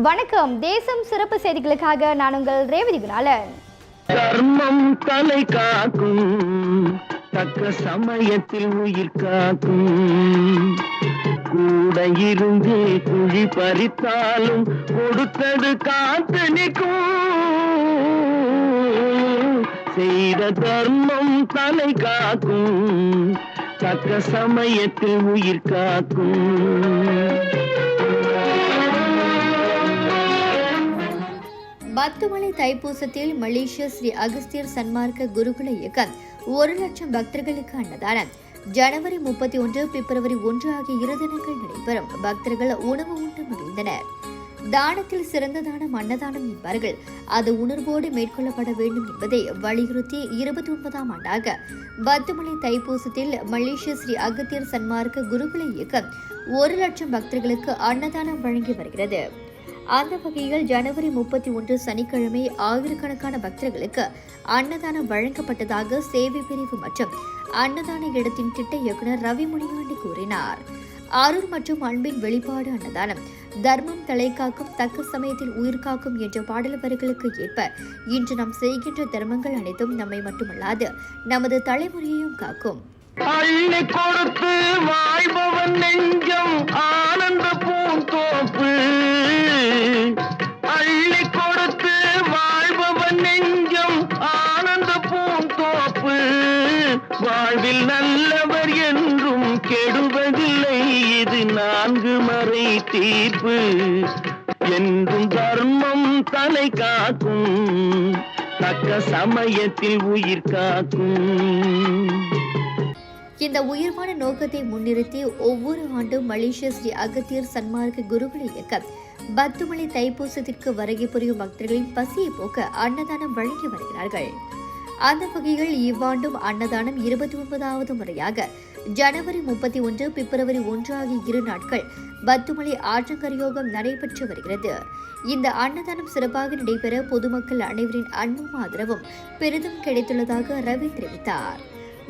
வணக்கம். தேசம் சிறப்பு செய்திகளுக்காக நான் உங்கள் ரேவதி குணாலன். தர்மம் தலை காக்கும், தக்க சமயத்தில் உயிர் காக்கும். கூட இருந்து குழி பறித்தாலும் கொடுத்தது காத்து நிற்கும். செய்த தர்மம் தலை காக்கும், தக்க சமயத்தில் உயிர் காக்கும். பத்துமலை தைப்பூசத்தில் மலேசிய ஸ்ரீ அகஸ்தியர் சன்மார்க்க குருகுல இயக்கம் 1,00,000 பக்தர்களுக்கு அன்னதானம். ஜனவரி 31, பிப்ரவரி 1 ஆகிய 2 தினங்கள் நடைபெறும். பக்தர்கள் உணவு உண்டு மகிழ்ந்தனர். தானத்தில் சிறந்த தானம் அன்னதானம் என்பார்கள். அது உணர்வோடு மேற்கொள்ளப்பட வேண்டும் என்பதை வலியுறுத்தி 29ஆம் ஆண்டாக பத்துமலை தைப்பூசத்தில் மலேசிய ஸ்ரீ அகஸ்தியர் சன்மார்க்க குருகுல இயக்கம் 1,00,000 பக்தர்களுக்கு அன்னதானம் வழங்கி வருகிறது. அந்த வகையில் ஜனவரி 31 சனிக்கிழமை ஆயிரக்கணக்கான பக்தர்களுக்கு அன்னதானம் வழங்கப்பட்டதாக சேவை பிரிவு மற்றும் அன்னதான இடத்தின் திட்ட இயக்குநர் ரவி முனியாண்டி கூறினார். அருள் மற்றும் அன்பின் வெளிப்பாடு அன்னதானம், தர்மம் தலை காக்கும், தக்க சமயத்தில் உயிர் காக்கும் என்ற பாடல் வரிகளுக்கு ஏற்ப இன்று நாம் செய்கின்ற தர்மங்கள் அனைத்தும் நம்மை மட்டுமல்லாது நமது தலைமுறையையும் காக்கும். அள்ளி கொடுத்து வாழ்பவன் நெஞ்சம் ஆனந்த பூந்தோப்பு. அள்ளி கொடுத்து வாழ்பவன் நெஞ்சம் ஆனந்த பூந்தோப்பு. வாழ்வில் நல்லவர் என்றும் கெடுவதில்லை, இது 4 மறை தீர்ப்பு. என்றும் தர்மம் தலை காக்கும், தக்க சமயத்தில் உயிர் காக்கும். இந்த உயர்வான நோக்கத்தை முன்னிறுத்தி ஒவ்வொரு ஆண்டும் மலேசிய ஸ்ரீ அகஸ்தியர் சன்மார்க்க குருகுல இயக்கம் பத்துமலை தைப்பூசத்திற்கு வருகை புரியும் பக்தர்களின் பசியை போக்க அன்னதானம் வழங்கி வருகிறார்கள். அந்த வகையில் இவ்வாண்டும் அன்னதானம் 29வது முறையாக ஜனவரி 31, பிப்ரவரி 1 ஆகிய 2 நாட்கள் பத்துமலை ஆற்றங்கரையோகம் நடைபெற்று வருகிறது. இந்த அன்னதானம் சிறப்பாக நடைபெற பொதுமக்கள் அனைவரின் அன்பும் ஆதரவும் பெரிதும் கிடைத்துள்ளதாக ரவி தெரிவித்தார்.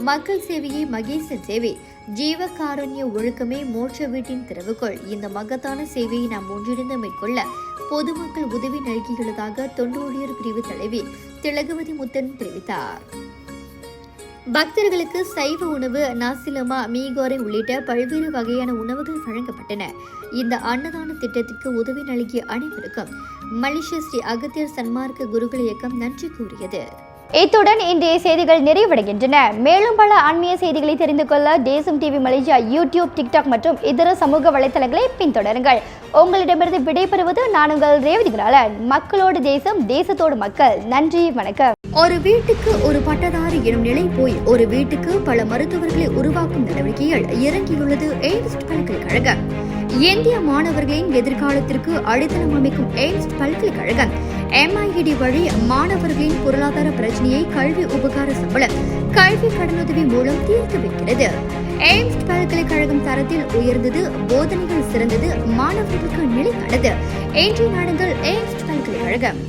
மக்கள் சேவையே மகேசன் சேவை, ஜீவகாருண்ய ஒழுக்கமே மோட்ச வீட்டின் திறவுகோள். இந்த மகத்தான சேவையை நாம் ஒன்றிணைந்து மேற்கொள்ள பொதுமக்கள் உதவி நல்கியுள்ளதாக தொண்டூழியர் பிரிவு தலைவி திலகவதி முத்தன் தெரிவித்தார். பக்தர்களுக்கு சைவ உணவு, நாசிலமா, மீகோரை உள்ளிட்ட பல்வேறு வகையான உணவுகள் வழங்கப்பட்டன. இந்த அன்னதான திட்டத்திற்கு உதவி நல்கிய அனைவருக்கும் மலேசிய ஸ்ரீ அகஸ்தியர் சன்மார்க்க குருகுல இயக்கம் நன்றி கூறியது. இத்துடன் இன்றைய செய்திகள் நிறைவடைகின்றன. மேலும் பல ஆன்மீக செய்திகளை தெரிந்து கொள்ள தேசம் டிவி மலேசியா யூடியூப், டிக்டாக் மற்றும் இதர சமூக வலைத்தளங்களை பின்தொடருங்கள். உங்களிடமிருந்து விடைபெறுவது நான் உங்கள் ரேவதி குணாலன். மக்களோடு தேசம், தேசத்தோடு மக்கள். நன்றி, வணக்கம். ஒரு வீட்டுக்கு ஒரு பட்டதாரி எனும் நிலை போய் ஒரு வீட்டுக்கு பல மருத்துவர்களை உருவாக்கும் நடவடிக்கையில் இறங்கியுள்ளது எய்ம்ஸ் பல்கலைக்கழகம். இந்திய மாணவர்களின் எதிர்காலத்திற்கு அடித்தளம் அமைக்கும் எய்ம்ஸ் பல்கலைக்கழகம் MIED வழி மாணவர்களின் பொருளாதார பிரச்சனையை கல்வி உபகார சம்பளம், கல்வி கடனுதவி மூலம் தீர்த்து வைக்கிறது. எய்ம்ஸ் பல்கலைக்கழகம் தரத்தில் உயர்ந்தது, போதனைகள் சிறந்தது, மாணவர்களுக்கு நிலையானது. இன்றைய நாடுகள் எய்ம்ஸ் பல்கலைக்கழகம்.